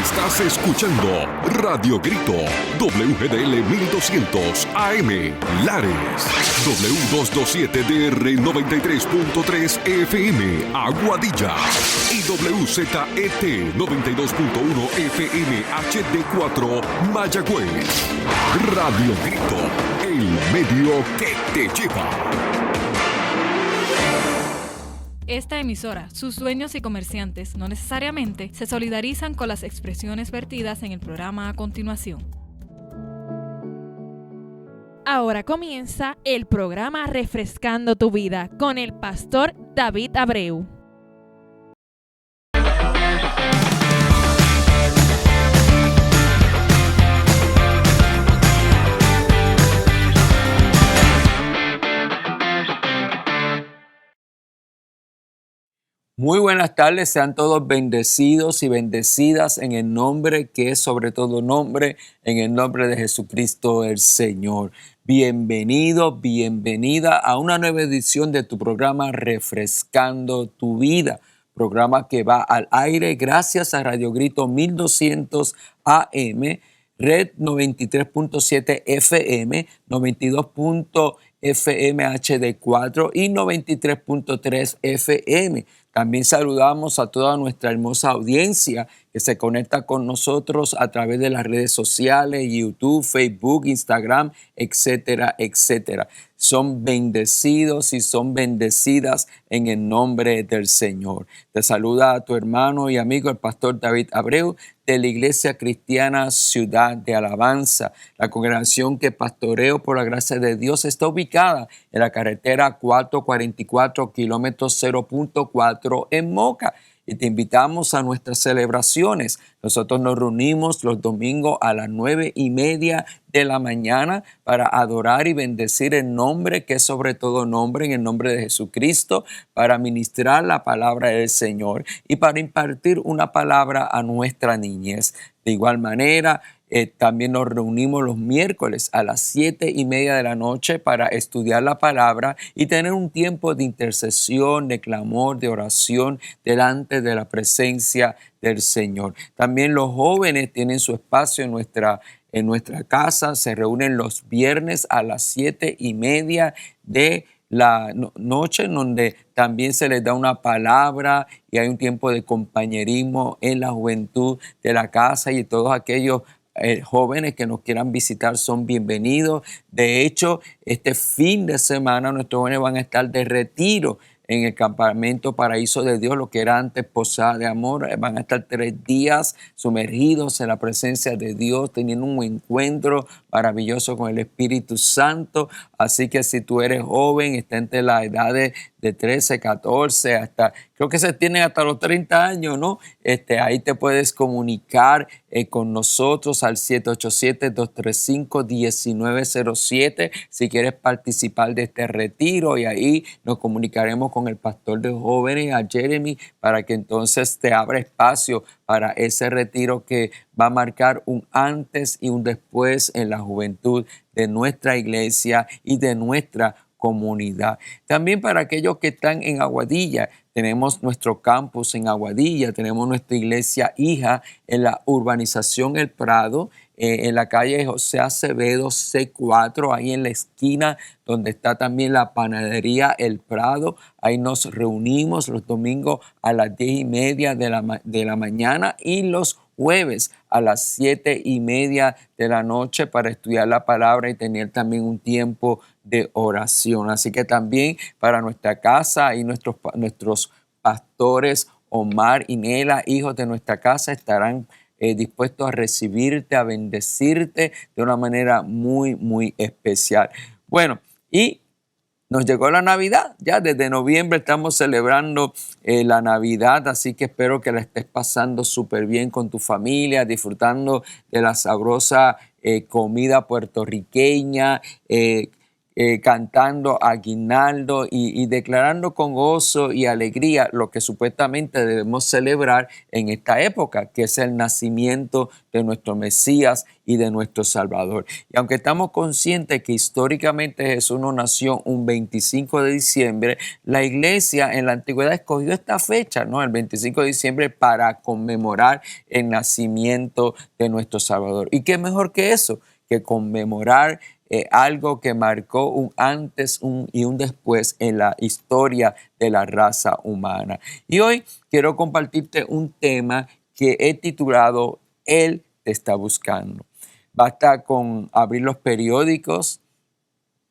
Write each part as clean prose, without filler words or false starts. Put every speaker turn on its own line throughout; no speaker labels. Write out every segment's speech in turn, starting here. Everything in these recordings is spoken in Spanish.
Estás escuchando Radio Grito, WGDL 1200 AM, Lares, W227DR 93.3 FM, Aguadilla, y WZET 92.1 FM HD4, Mayagüez. Radio Grito, el medio que te lleva.
Esta emisora, sus dueños y comerciantes no necesariamente se solidarizan con las expresiones vertidas en el programa a continuación.
Ahora comienza el programa Refrescando tu Vida con el pastor David Abreu.
Muy buenas tardes, sean todos bendecidos y bendecidas en el nombre que es sobre todo nombre, en el nombre de Jesucristo el Señor. Bienvenido, bienvenida a una nueva edición de tu programa Refrescando tu Vida, programa que va al aire gracias a Radio Grito 1200 AM, Red 93.7 FM, 92.FM HD4 y 93.3 FM. También saludamos a toda nuestra hermosa audiencia que se conecta con nosotros a través de las redes sociales, YouTube, Facebook, Instagram, etcétera, etcétera. Son bendecidos y son bendecidas en el nombre del Señor. Te saluda a tu hermano y amigo el pastor David Abreu de la Iglesia Cristiana Ciudad de Alabanza. La congregación que pastoreo por la gracia de Dios está ubicada en la carretera 444, kilómetro 0.4 en Moca. Y te invitamos a nuestras celebraciones. Nosotros nos reunimos los domingos a las 9:30 de la mañana para adorar y bendecir el nombre que es sobre todo nombre, en el nombre de Jesucristo, para ministrar la palabra del Señor y para impartir una palabra a nuestra niñez. De igual manera, también nos reunimos los miércoles a las 7:30 de la noche para estudiar la palabra y tener un tiempo de intercesión, de clamor, de oración delante de la presencia del Señor. También los jóvenes tienen su espacio en nuestra casa, se reúnen los viernes a las 7:30 de la noche, en donde también se les da una palabra y hay un tiempo de compañerismo en la juventud de la casa, y todos aquellos jóvenes que nos quieran visitar son bienvenidos. De hecho, este fin de semana nuestros jóvenes van a estar de retiro en el campamento Paraíso de Dios, lo que era antes Posada de Amor. Van a estar 3 días sumergidos en la presencia de Dios, teniendo un encuentro maravilloso con el Espíritu Santo. Así que si tú eres joven, está entre las edades de 13, 14, hasta, creo que se tienen hasta los 30 años, ¿no? Ahí te puedes comunicar con nosotros al 787-235-1907 si quieres participar de este retiro, y ahí nos comunicaremos con el pastor de jóvenes, a Jeremy, para que entonces te abra espacio para ese retiro que va a marcar un antes y un después en la juventud de nuestra iglesia y de nuestra comunidad. También para aquellos que están en Aguadilla, tenemos nuestro campus en Aguadilla, tenemos nuestra iglesia hija en la urbanización El Prado, en la calle José Acevedo C4, ahí en la esquina donde está también la panadería El Prado. Ahí nos reunimos los domingos a las 10:30 de la mañana y los jueves a las 7:30 de la noche para estudiar la palabra y tener también un tiempo de oración. Así que también para nuestra casa y nuestros pastores Omar y Nela, hijos de nuestra casa, estarán dispuestos a recibirte, a bendecirte de una manera muy, muy especial. Bueno, y nos llegó la Navidad. Ya desde noviembre estamos celebrando la Navidad, así que espero que la estés pasando súper bien con tu familia, disfrutando de la sabrosa comida puertorriqueña, cantando aguinaldo y declarando con gozo y alegría lo que supuestamente debemos celebrar en esta época, que es el nacimiento de nuestro Mesías y de nuestro Salvador. Y aunque estamos conscientes que históricamente Jesús no nació un 25 de diciembre, la iglesia en la antigüedad escogió esta fecha, ¿no? El 25 de diciembre para conmemorar el nacimiento de nuestro Salvador. ¿Y qué mejor que eso? Que conmemorar algo que marcó un antes y un después en la historia de la raza humana. Y hoy quiero compartirte un tema que he titulado Él te está buscando. Basta con abrir los periódicos,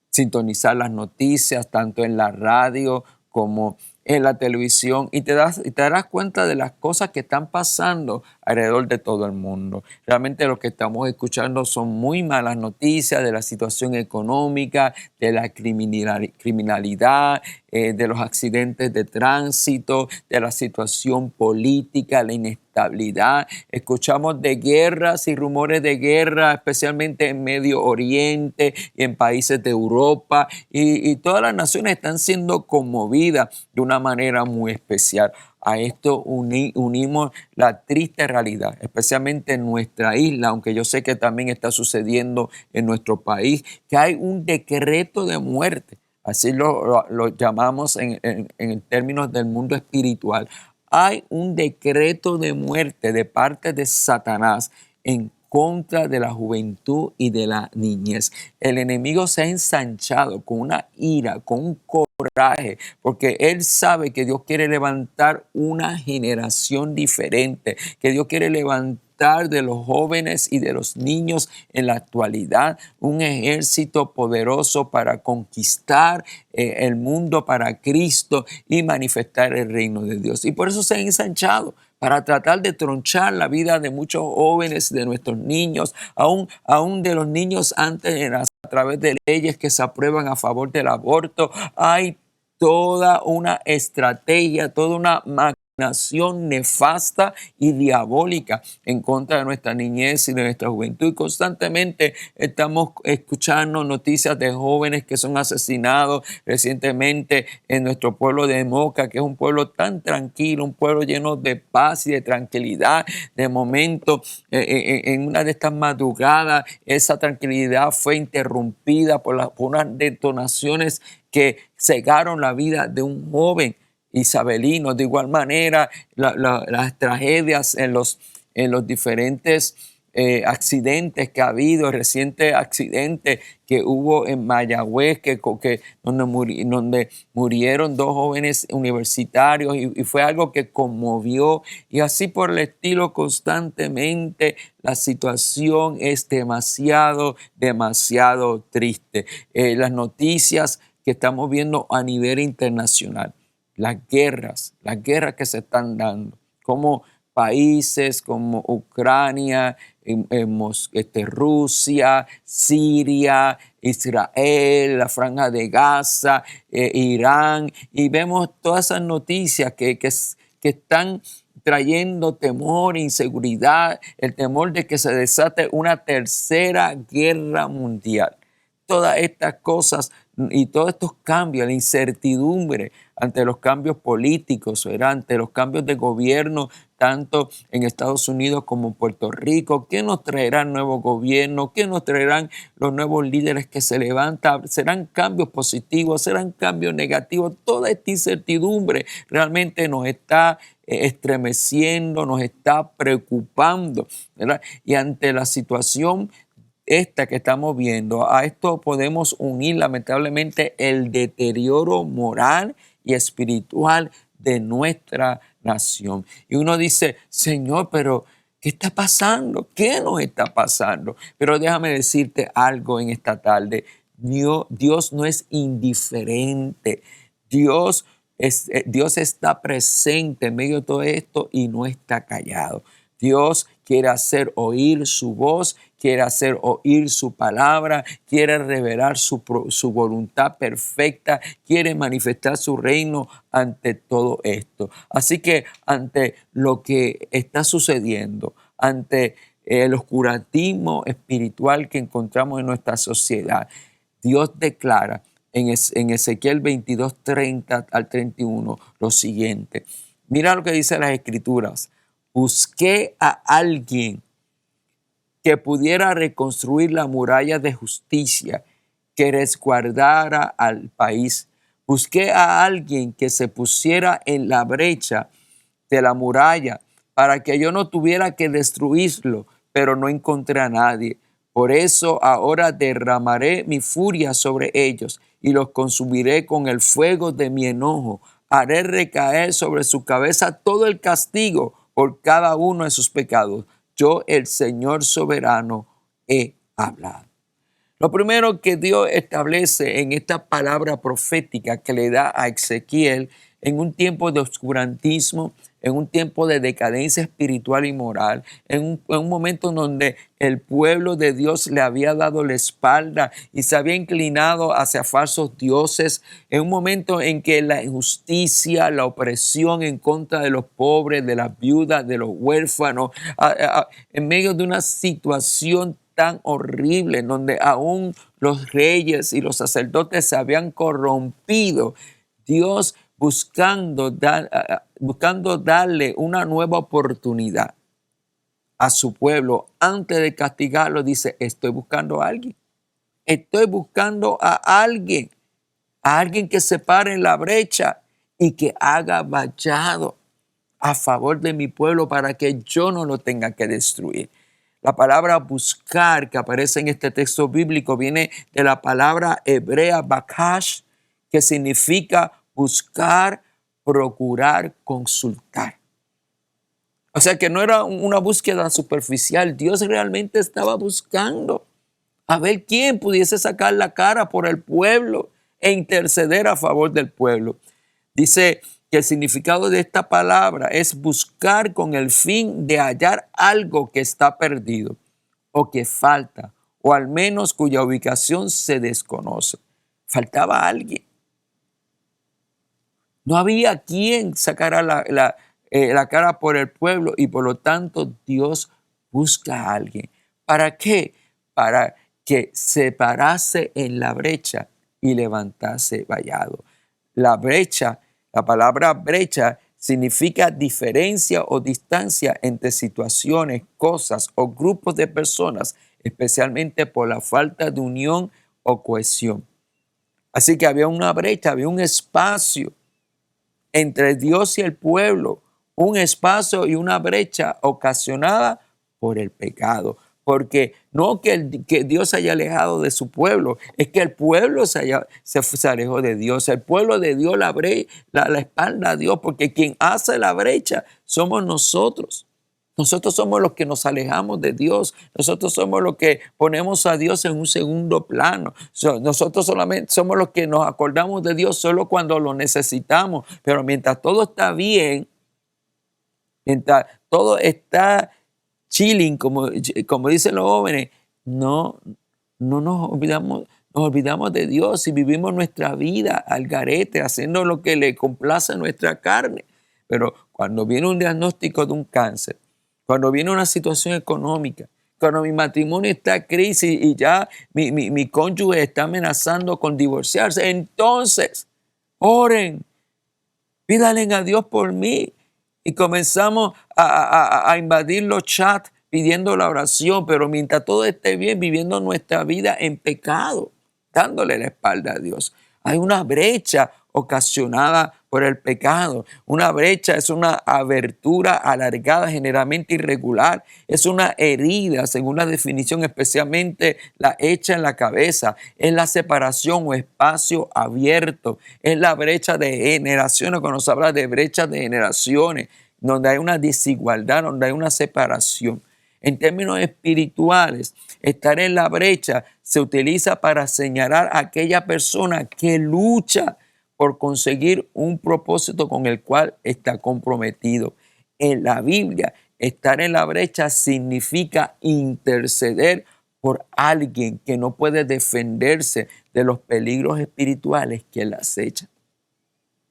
sintonizar las noticias, tanto en la radio como en la televisión, y te darás cuenta de las cosas que están pasando alrededor de todo el mundo. Realmente lo que estamos escuchando son muy malas noticias de la situación económica, de la criminalidad, de los accidentes de tránsito, de la situación política, la inestabilidad. Escuchamos de guerras y rumores de guerra, especialmente en Medio Oriente y en países de Europa, y todas las naciones están siendo conmovidas de una manera muy especial. A esto unimos la triste realidad, especialmente en nuestra isla, aunque yo sé que también está sucediendo en nuestro país, que hay un decreto de muerte, así lo llamamos en términos del mundo espiritual. Hay un decreto de muerte de parte de Satanás en contra de la juventud y de la niñez. El enemigo se ha ensanchado con una ira, con un coraje, porque él sabe que Dios quiere levantar una generación diferente, que Dios quiere levantar de los jóvenes y de los niños en la actualidad un ejército poderoso para conquistar el mundo para Cristo y manifestar el reino de Dios. Y por eso se ha ensanchado, para tratar de tronchar la vida de muchos jóvenes, de nuestros niños, aún de los niños antes de nacer, a través de leyes que se aprueban a favor del aborto. Hay toda una estrategia, toda una maquinación nefasta y diabólica en contra de nuestra niñez y de nuestra juventud. Y constantemente estamos escuchando noticias de jóvenes que son asesinados recientemente en nuestro pueblo de Moca, que es un pueblo tan tranquilo, un pueblo lleno de paz y de tranquilidad. De momento, en una de estas madrugadas, esa tranquilidad fue interrumpida por unas detonaciones que cegaron la vida de un joven isabelino. De igual manera, las tragedias en los diferentes accidentes que ha habido, el reciente accidente que hubo en Mayagüez, donde murieron dos jóvenes universitarios, y fue algo que conmovió, y así por el estilo constantemente. La situación es demasiado triste. Las noticias que estamos viendo a nivel internacional, las guerras que se están dando, como países como Ucrania, Rusia, Siria, Israel, la Franja de Gaza, Irán, y vemos todas esas noticias que están trayendo temor, inseguridad, el temor de que se desate una tercera guerra mundial. Todas estas cosas y todos estos cambios, la incertidumbre ante los cambios políticos, ¿verdad? Ante los cambios de gobierno, tanto en Estados Unidos como en Puerto Rico. ¿Qué nos traerá el nuevo gobierno? ¿Qué nos traerán los nuevos líderes que se levantan? ¿Serán cambios positivos? ¿Serán cambios negativos? Toda esta incertidumbre realmente nos está estremeciendo, nos está preocupando, ¿verdad? Y ante la situación esta que estamos viendo, a esto podemos unir lamentablemente el deterioro moral y espiritual de nuestra nación. Y uno dice, Señor, pero ¿qué está pasando? ¿Qué nos está pasando? Pero déjame decirte algo en esta tarde. Dios no es indiferente. Dios está presente en medio de todo esto y no está callado. Dios quiere hacer oír su voz, quiere hacer oír su palabra, quiere revelar su voluntad perfecta, quiere manifestar su reino ante todo esto. Así que ante lo que está sucediendo, ante el oscurantismo espiritual que encontramos en nuestra sociedad, Dios declara en Ezequiel 22, 30 al 31 lo siguiente. Mira lo que dice las Escrituras. Busqué a alguien que pudiera reconstruir la muralla de justicia, que resguardara al país. Busqué a alguien que se pusiera en la brecha de la muralla para que yo no tuviera que destruirlo, pero no encontré a nadie. Por eso ahora derramaré mi furia sobre ellos y los consumiré con el fuego de mi enojo. Haré recaer sobre su cabeza todo el castigo por cada uno de sus pecados. Yo, el Señor soberano, he hablado. Lo primero que Dios establece en esta palabra profética que le da a Ezequiel en un tiempo de oscurantismo, en un tiempo de decadencia espiritual y moral, en un momento en donde el pueblo de Dios le había dado la espalda y se había inclinado hacia falsos dioses, en un momento en que la injusticia, la opresión en contra de los pobres, de las viudas, de los huérfanos, en medio de una situación tan horrible en donde aún los reyes y los sacerdotes se habían corrompido, Dios buscando darle una nueva oportunidad a su pueblo, antes de castigarlo, dice, estoy buscando a alguien. Estoy buscando a alguien que se pare en la brecha y que haga vallado a favor de mi pueblo para que yo no lo tenga que destruir. La palabra buscar que aparece en este texto bíblico viene de la palabra hebrea bakash, que significa buscar, procurar, consultar. O sea que no era una búsqueda superficial. Dios realmente estaba buscando a ver quién pudiese sacar la cara por el pueblo e interceder a favor del pueblo. Dice que el significado de esta palabra es buscar con el fin de hallar algo que está perdido o que falta, o al menos cuya ubicación se desconoce. Faltaba alguien. No había quien sacara la cara por el pueblo y por lo tanto Dios busca a alguien. ¿Para qué? Para que se parase en la brecha y levantase vallado. La brecha, la palabra brecha significa diferencia o distancia entre situaciones, cosas o grupos de personas, especialmente por la falta de unión o cohesión. Así que había una brecha, había un espacio entre Dios y el pueblo, un espacio y una brecha ocasionada por el pecado. Porque no que Dios se haya alejado de su pueblo, es que el pueblo se alejó de Dios. El pueblo de Dios la espalda a Dios, porque quien hace la brecha somos nosotros. Nosotros somos los que nos alejamos de Dios. Nosotros somos los que ponemos a Dios en un segundo plano. Nosotros solamente somos los que nos acordamos de Dios solo cuando lo necesitamos. Pero mientras todo está bien, mientras todo está chilling, como dicen los jóvenes, no nos olvidamos de Dios y vivimos nuestra vida al garete, haciendo lo que le complace a nuestra carne. Pero cuando viene un diagnóstico de un cáncer, cuando viene una situación económica, cuando mi matrimonio está en crisis y ya mi cónyuge está amenazando con divorciarse, entonces oren, pídanle a Dios por mí. Y comenzamos a invadir los chats pidiendo la oración, pero mientras todo esté bien, viviendo nuestra vida en pecado, dándole la espalda a Dios. Hay una brecha ocasionada por el pecado. Una brecha es una abertura alargada, generalmente irregular. Es una herida, según la definición, especialmente la hecha en la cabeza. Es la separación o espacio abierto. Es la brecha de generaciones, cuando se habla de brechas de generaciones, donde hay una desigualdad, donde hay una separación. En términos espirituales, estar en la brecha se utiliza para señalar a aquella persona que lucha por conseguir un propósito con el cual está comprometido. En la Biblia, estar en la brecha significa interceder por alguien que no puede defenderse de los peligros espirituales que le acechan.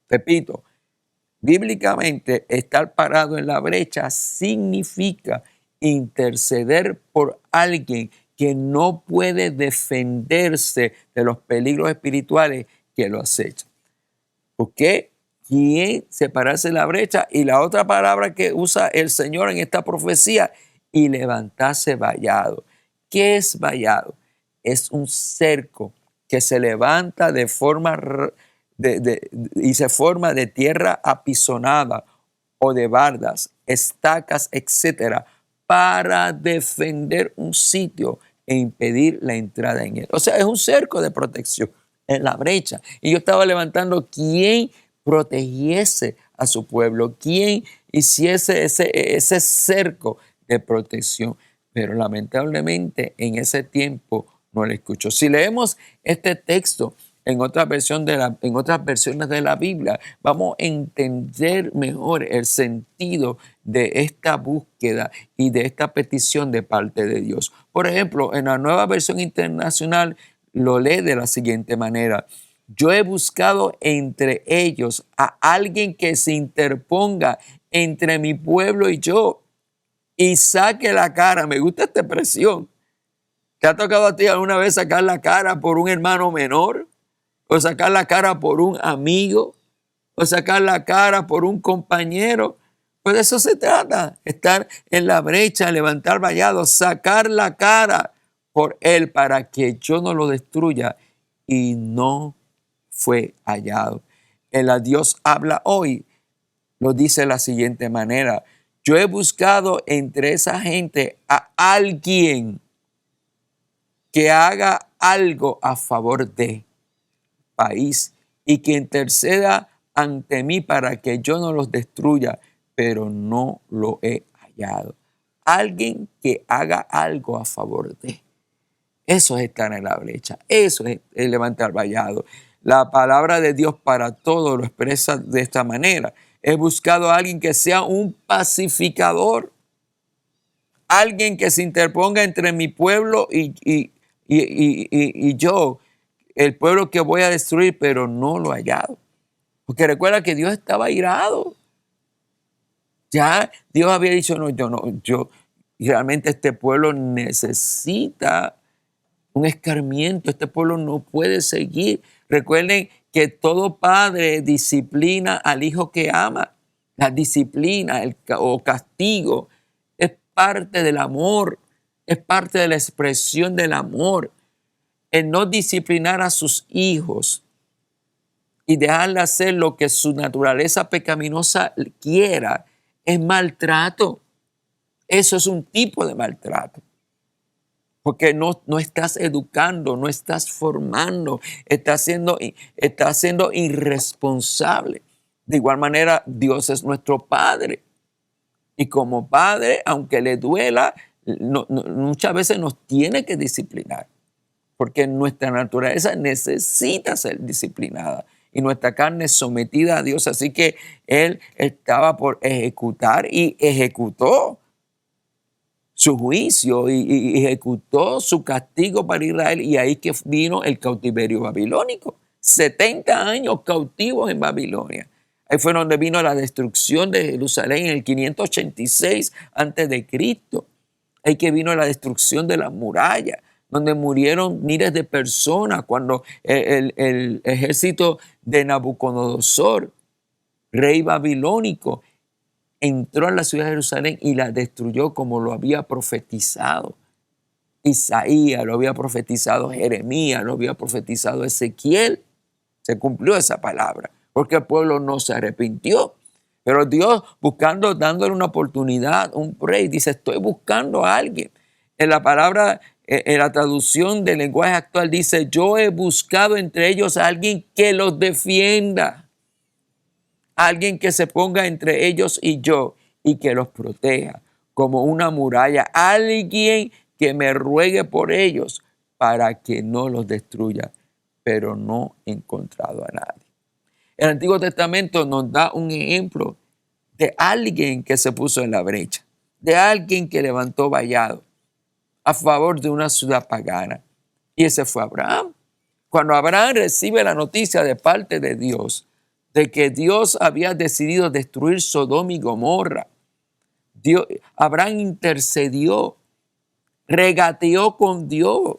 Repito, bíblicamente, estar parado en la brecha significa interceder por alguien que no puede defenderse de los peligros espirituales que lo acechan. ¿Por qué? ¿Quién separarse de la brecha? Y la otra palabra que usa el Señor en esta profecía, y levantarse vallado. ¿Qué es vallado? Es un cerco que se levanta de forma y se forma de tierra apisonada o de bardas, estacas, etcétera, para defender un sitio e impedir la entrada en él. O sea, es un cerco de protección en la brecha. Y yo estaba levantando quién protegiese a su pueblo, quién hiciese ese cerco de protección. Pero lamentablemente en ese tiempo no le escuchó. Si leemos este texto en otras versiones de la Biblia, vamos a entender mejor el sentido de esta búsqueda y de esta petición de parte de Dios. Por ejemplo, en la Nueva Versión Internacional lo lee de la siguiente manera: yo he buscado entre ellos a alguien que se interponga entre mi pueblo y yo y saque la cara. Me gusta esta expresión. ¿Te ha tocado a ti alguna vez sacar la cara por un hermano menor? ¿O sacar la cara por un amigo? ¿O sacar la cara por un compañero? Pues de eso se trata, estar en la brecha, levantar vallado, sacar la cara por él para que yo no lo destruya, y no fue hallado. El Dios habla hoy lo dice de la siguiente manera: yo he buscado entre esa gente a alguien que haga algo a favor de país y que interceda ante mí para que yo no los destruya, pero no lo he hallado. Alguien que haga algo a favor de. Eso es estar en la brecha, eso es levantar vallado. La palabra de Dios para todo lo expresa de esta manera: he buscado a alguien que sea un pacificador, alguien que se interponga entre mi pueblo y yo, el pueblo que voy a destruir, pero no lo he hallado. Porque recuerda que Dios estaba irado. Ya Dios había dicho: no, yo realmente este pueblo necesita un escarmiento, este pueblo no puede seguir. Recuerden que todo padre disciplina al hijo que ama. La disciplina o castigo es parte del amor, es parte de la expresión del amor. El no disciplinar a sus hijos y dejarle hacer lo que su naturaleza pecaminosa quiera es maltrato. Eso es un tipo de maltrato. Porque no estás educando, no estás formando, estás siendo irresponsable. De igual manera, Dios es nuestro Padre. Y como Padre, aunque le duela, muchas veces nos tiene que disciplinar. Porque nuestra naturaleza necesita ser disciplinada. Y nuestra carne es sometida a Dios. Así que Él estaba por ejecutar y ejecutó su juicio y ejecutó su castigo para Israel, y ahí que vino el cautiverio babilónico. 70 años cautivos en Babilonia. Ahí fue donde vino la destrucción de Jerusalén en el 586 a.C. Ahí que vino la destrucción de las murallas, donde murieron miles de personas cuando el ejército de Nabucodonosor, rey babilónico, entró a la ciudad de Jerusalén y la destruyó, como lo había profetizado Isaías, lo había profetizado Jeremías, lo había profetizado Ezequiel. Se cumplió esa palabra, porque el pueblo no se arrepintió. Pero Dios, dándole una oportunidad, un rey, dice: estoy buscando a alguien. En la palabra, en la traducción del lenguaje actual dice: yo he buscado entre ellos a alguien que los defienda. Alguien que se ponga entre ellos y yo y que los proteja como una muralla. Alguien que me ruegue por ellos para que no los destruya. Pero no he encontrado a nadie. El Antiguo Testamento nos da un ejemplo de alguien que se puso en la brecha, de alguien que levantó vallado a favor de una ciudad pagana. Y ese fue Abraham. Cuando Abraham recibe la noticia de parte de Dios de que Dios había decidido destruir Sodoma y Gomorra, Abraham intercedió regateó con Dios.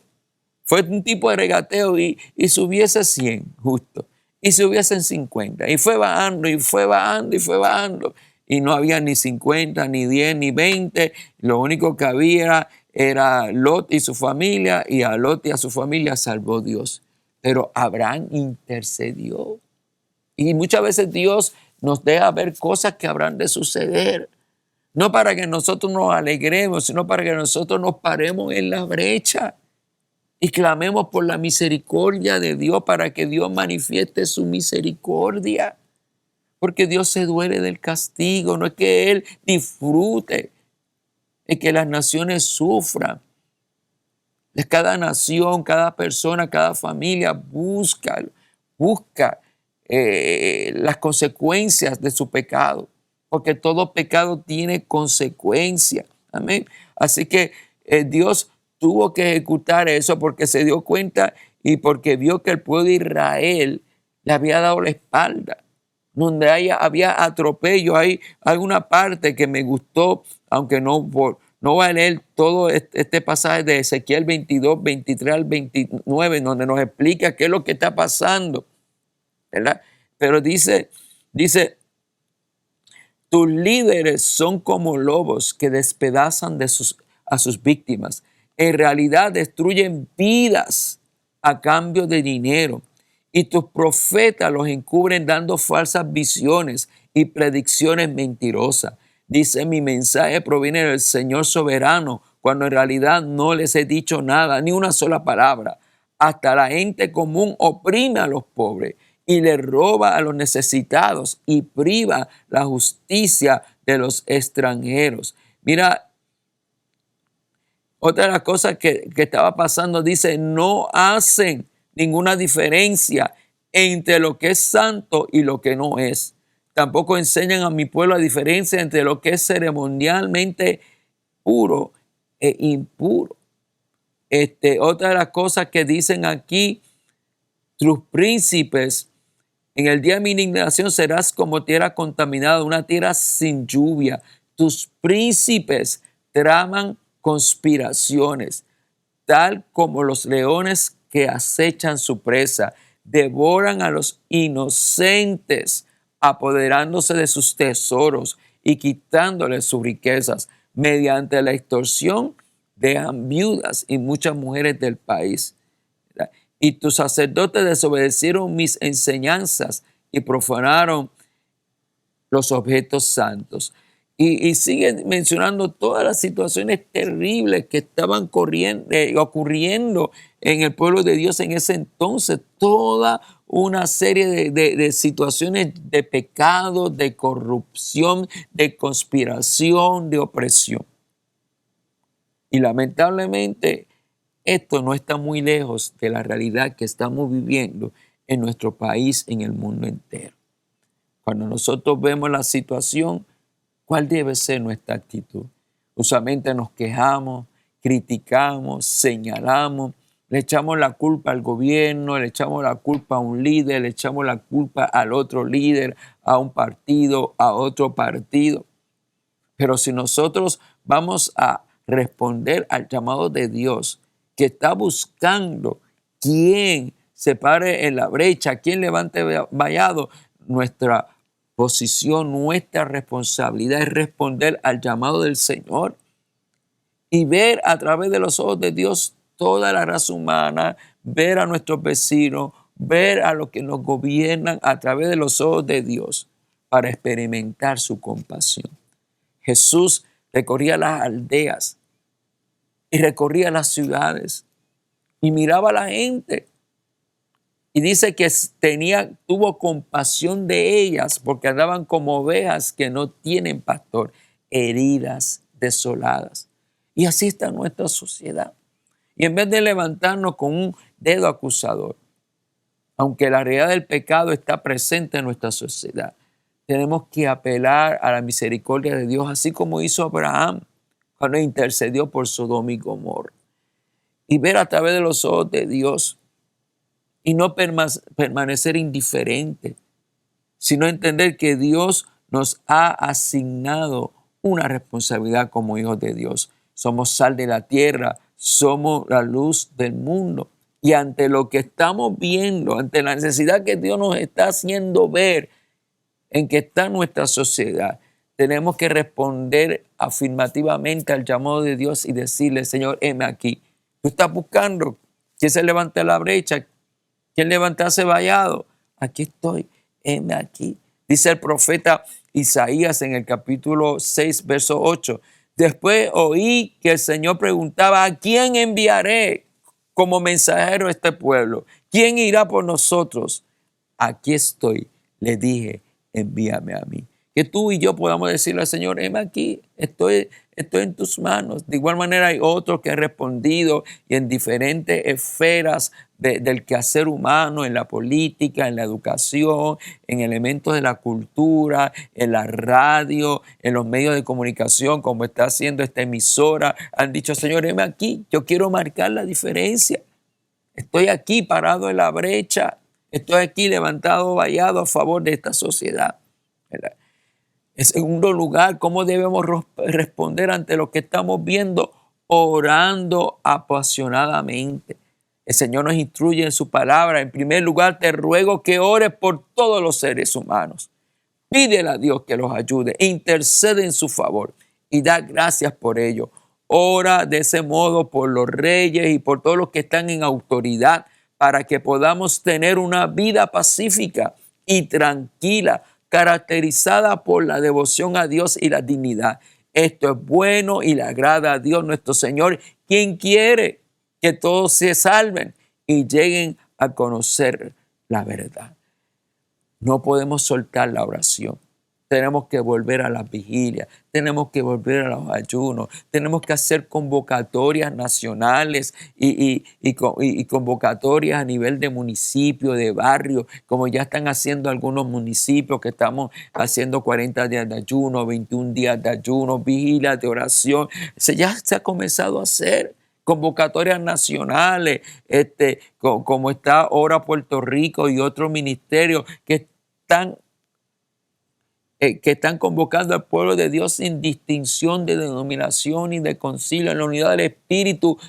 Fue un tipo de regateo y subiese 100 justo. Y subiesen 50. Y fue bajando y fue bajando y fue bajando. Y no había ni 50, ni 10, ni 20. Lo único que había era Lot y su familia. Y a Lot y a su familia salvó Dios. Pero Abraham intercedió. Y muchas veces Dios nos deja ver cosas que habrán de suceder. No para que nosotros nos alegremos, sino para que nosotros nos paremos en la brecha y clamemos por la misericordia de Dios, para que Dios manifieste su misericordia. Porque Dios se duele del castigo, no es que Él disfrute, es que las naciones sufran. Cada nación, cada persona, cada familia busca las consecuencias de su pecado, porque todo pecado tiene consecuencias. Amén. Así que Dios tuvo que ejecutar eso porque se dio cuenta y porque vio que el pueblo de Israel le había dado la espalda. Donde había atropello, hay una parte que me gustó, aunque no voy a leer todo este pasaje de Ezequiel 22, 23 al 29, donde nos explica qué es lo que está pasando, ¿verdad? Pero dice, tus líderes son como lobos que despedazan a sus víctimas. En realidad destruyen vidas a cambio de dinero. Y tus profetas los encubren dando falsas visiones y predicciones mentirosas. Dice, mi mensaje proviene del Señor soberano, cuando en realidad no les he dicho nada, ni una sola palabra. Hasta la gente común oprime a los pobres y le roba a los necesitados y priva la justicia de los extranjeros. Mira, otra de las cosas que estaba pasando, dice, no hacen ninguna diferencia entre lo que es santo y lo que no es. Tampoco enseñan a mi pueblo la diferencia entre lo que es ceremonialmente puro e impuro. Otra de las cosas que dicen aquí, tus príncipes, en el día de mi indignación serás como tierra contaminada, una tierra sin lluvia. Tus príncipes traman conspiraciones, tal como los leones que acechan su presa, devoran a los inocentes, apoderándose de sus tesoros y quitándoles sus riquezas. Mediante la extorsión dejan viudas y muchas mujeres del país. Y tus sacerdotes desobedecieron mis enseñanzas y profanaron los objetos santos. Y sigue mencionando todas las situaciones terribles que estaban ocurriendo en el pueblo de Dios en ese entonces. Toda una serie de situaciones de pecado, de corrupción, de conspiración, de opresión. Y lamentablemente esto no está muy lejos de la realidad que estamos viviendo en nuestro país, en el mundo entero. Cuando nosotros vemos la situación, ¿cuál debe ser nuestra actitud? Usualmente nos quejamos, criticamos, señalamos, le echamos la culpa al gobierno, le echamos la culpa a un líder, le echamos la culpa al otro líder, a un partido, a otro partido. Pero si nosotros vamos a responder al llamado de Dios, que está buscando quién se pare en la brecha, quién levante vallado, nuestra posición, nuestra responsabilidad es responder al llamado del Señor y ver a través de los ojos de Dios toda la raza humana, ver a nuestros vecinos, ver a los que nos gobiernan a través de los ojos de Dios para experimentar su compasión. Jesús recorría las aldeas y recorría las ciudades y miraba a la gente. Y dice que tuvo compasión de ellas porque andaban como ovejas que no tienen pastor, heridas, desoladas. Y así está nuestra sociedad. Y en vez de levantarnos con un dedo acusador, aunque la realidad del pecado está presente en nuestra sociedad, tenemos que apelar a la misericordia de Dios, así como hizo Abraham cuando intercedió por Sodoma y Gomorra. Y ver a través de los ojos de Dios y no permanecer indiferente, sino entender que Dios nos ha asignado una responsabilidad como hijos de Dios. somos sal de la tierra, somos la luz del mundo. Y ante lo que estamos viendo, ante la necesidad que Dios nos está haciendo ver en que está nuestra sociedad, tenemos que responder afirmativamente al llamado de Dios y decirle: Señor, heme aquí. Tú estás buscando quién se levante la brecha, quién levantase vallado. Aquí estoy, heme aquí. Dice el profeta Isaías en el capítulo 6, verso 8. Después oí que el Señor preguntaba: ¿a quién enviaré como mensajero a este pueblo? ¿Quién irá por nosotros? Aquí estoy, le dije, envíame a mí. Que tú y yo podamos decirle al Señor: heme aquí, estoy en tus manos. De igual manera hay otros que han respondido y en diferentes esferas del quehacer humano, en la política, en la educación, en elementos de la cultura, en la radio, en los medios de comunicación, como está haciendo esta emisora, han dicho: Señor, heme aquí, yo quiero marcar la diferencia. Estoy aquí parado en la brecha, estoy aquí levantado, vallado a favor de esta sociedad. ¿Verdad? En segundo lugar, ¿cómo debemos responder ante lo que estamos viendo? Orando apasionadamente. El Señor nos instruye en su palabra. En primer lugar, te ruego que ores por todos los seres humanos. Pídele a Dios que los ayude, intercede en su favor y da gracias por ello. Ora de ese modo por los reyes y por todos los que están en autoridad, para que podamos tener una vida pacífica y tranquila, caracterizada por la devoción a Dios y la dignidad. Esto es bueno y le agrada a Dios nuestro Señor, quien quiere que todos se salven y lleguen a conocer la verdad. No podemos soltar la oración. Tenemos que volver a las vigilias, tenemos que volver a los ayunos, tenemos que hacer convocatorias nacionales y convocatorias a nivel de municipio, de barrio, como ya están haciendo algunos municipios que estamos haciendo 40 días de ayuno, 21 días de ayuno, vigilias de oración. Ya se ha comenzado a hacer convocatorias nacionales, como está ahora Puerto Rico y otros ministerios que están convocando al pueblo de Dios sin distinción de denominación y de concilio, en la unidad del Espíritu.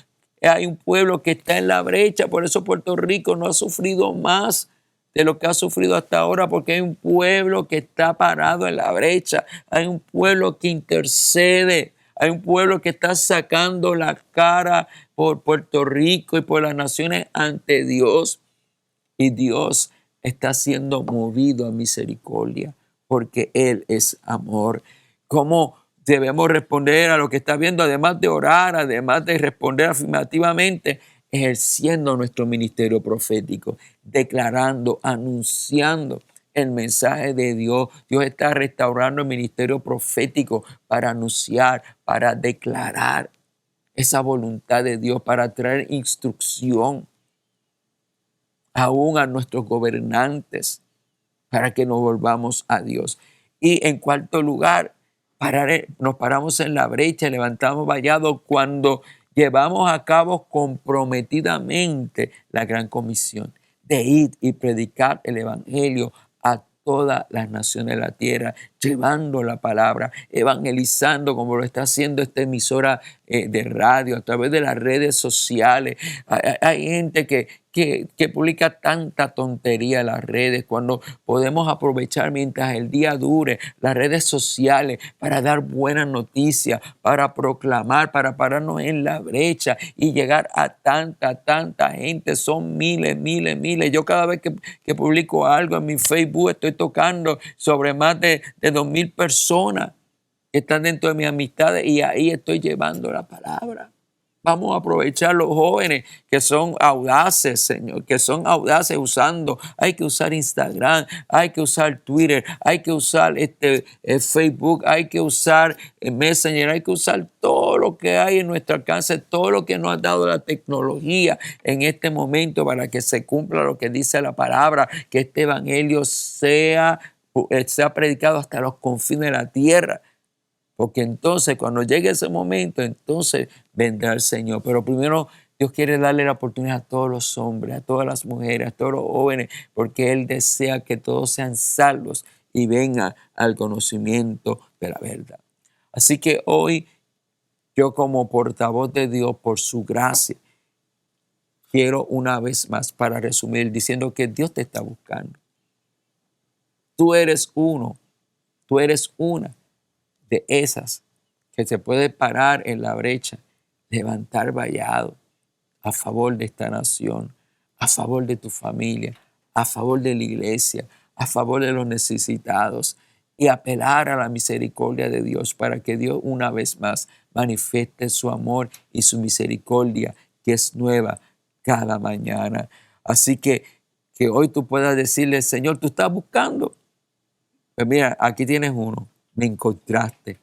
Hay un pueblo que está en la brecha, por eso Puerto Rico no ha sufrido más de lo que ha sufrido hasta ahora, porque hay un pueblo que está parado en la brecha, hay un pueblo que intercede, hay un pueblo que está sacando la cara por Puerto Rico y por las naciones ante Dios, y Dios está siendo movido a misericordia, porque Él es amor. ¿Cómo debemos responder a lo que está viendo? Además de orar, además de responder afirmativamente, ejerciendo nuestro ministerio profético, declarando, anunciando el mensaje de Dios. Dios está restaurando el ministerio profético para anunciar, para declarar esa voluntad de Dios, para traer instrucción aún a nuestros gobernantes, para que nos volvamos a Dios. Y en cuarto lugar, nos paramos en la brecha, levantamos vallado cuando llevamos a cabo comprometidamente la gran comisión de ir y predicar el evangelio a todas las naciones de la tierra, llevando la palabra, evangelizando como lo está haciendo esta emisora de radio, a través de las redes sociales. Hay gente que publica tanta tontería en las redes, cuando podemos aprovechar mientras el día dure las redes sociales para dar buenas noticias, para proclamar, para pararnos en la brecha y llegar a tanta gente. Son miles. Yo cada vez que publico algo en mi Facebook estoy tocando sobre más de 2,000 personas que están dentro de mis amistades, y ahí estoy llevando la palabra. Vamos a aprovechar los jóvenes que son audaces, Señor, que son audaces usando. Hay que usar Instagram, hay que usar Twitter, hay que usar Facebook, hay que usar Messenger, hay que usar todo lo que hay en nuestro alcance, todo lo que nos ha dado la tecnología en este momento para que se cumpla lo que dice la palabra, que este evangelio sea predicado hasta los confines de la tierra. Porque entonces, cuando llegue ese momento, entonces vendrá el Señor. Pero primero, Dios quiere darle la oportunidad a todos los hombres, a todas las mujeres, a todos los jóvenes, porque Él desea que todos sean salvos y vengan al conocimiento de la verdad. Así que hoy yo como portavoz de Dios por su gracia, quiero una vez más, para resumir, diciendo que Dios te está buscando. Tú eres una de esas que se puede parar en la brecha, levantar vallado a favor de esta nación, a favor de tu familia, a favor de la iglesia, a favor de los necesitados, y apelar a la misericordia de Dios para que Dios una vez más manifieste su amor y su misericordia, que es nueva cada mañana. Así que hoy tú puedas decirle: Señor, tú estás buscando. Pues mira, aquí tienes uno, me encontraste,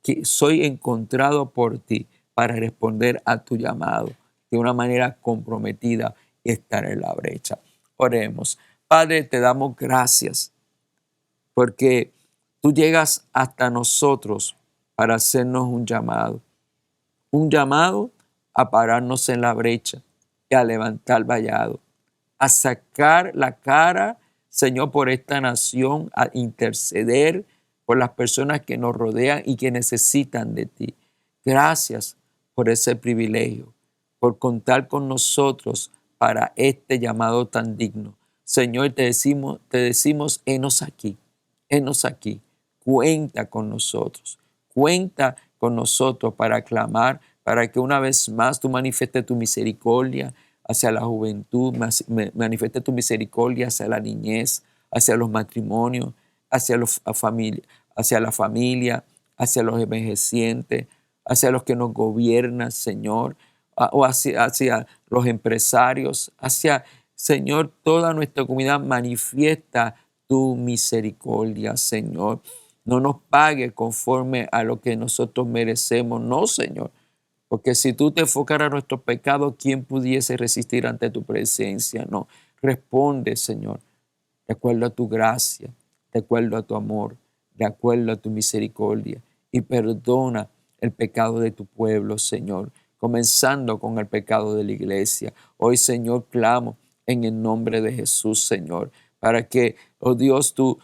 que soy encontrado por ti para responder a tu llamado de una manera comprometida y estar en la brecha. Oremos. Padre, te damos gracias porque tú llegas hasta nosotros para hacernos un llamado a pararnos en la brecha y a levantar vallado, a sacar la cara, Señor, por esta nación, a interceder por las personas que nos rodean y que necesitan de ti. Gracias por ese privilegio, por contar con nosotros para este llamado tan digno. Señor, te decimos, henos aquí, cuenta con nosotros para clamar, para que una vez más tú manifiestes tu misericordia hacia la juventud, manifiestes tu misericordia hacia la niñez, hacia los matrimonios, hacia la familia, hacia los envejecientes, hacia los que nos gobiernan, Señor, o hacia los empresarios, hacia, Señor, toda nuestra comunidad. Manifiesta tu misericordia, Señor. No nos pague conforme a lo que nosotros merecemos, no, Señor. Porque si tú te enfocaras en nuestros pecados, ¿quién pudiese resistir ante tu presencia? No. Responde, Señor, de acuerdo a tu gracia, de acuerdo a tu amor, de acuerdo a tu misericordia. Y perdona el pecado de tu pueblo, Señor, comenzando con el pecado de la iglesia. Hoy, Señor, clamo en el nombre de Jesús, Señor, para que, oh Dios, tú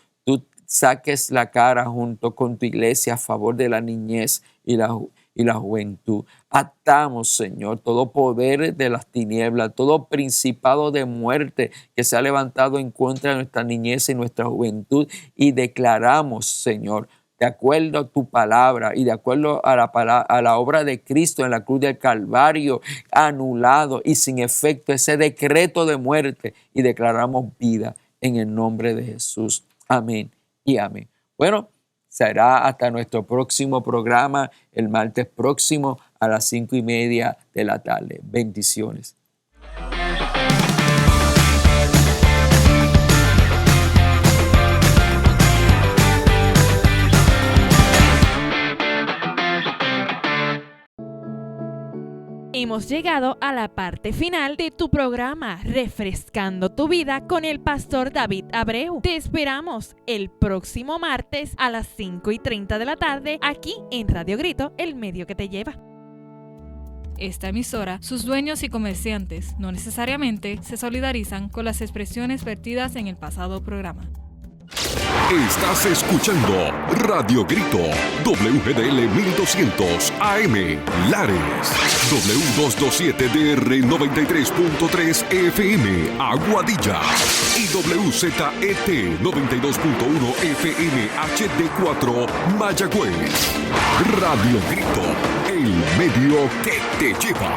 saques la cara junto con tu iglesia a favor de la niñez y la juventud. Atamos, Señor, todo poder de las tinieblas, todo principado de muerte que se ha levantado en contra de nuestra niñez y nuestra juventud, y declaramos, Señor, de acuerdo a tu palabra y de acuerdo a la obra de Cristo en la cruz del Calvario, anulado y sin efecto ese decreto de muerte, y declaramos vida en el nombre de Jesús. Amén y amén. Bueno, será hasta nuestro próximo programa el martes próximo a las 5:30 de la tarde. Bendiciones.
Hemos llegado a la parte final de tu programa Refrescando tu Vida con el pastor David Abreu. Te esperamos el próximo martes a las 5:30 de la tarde aquí en Radio Grito, el medio que te lleva.
Esta emisora, sus dueños y comerciantes no necesariamente se solidarizan con las expresiones vertidas en el pasado programa.
Estás escuchando Radio Grito, WGDL 1200 AM, Lares, W227DR 93.3 FM, Aguadilla, y WZET 92.1 FM HD4, Mayagüez. Radio Grito, el medio que te lleva.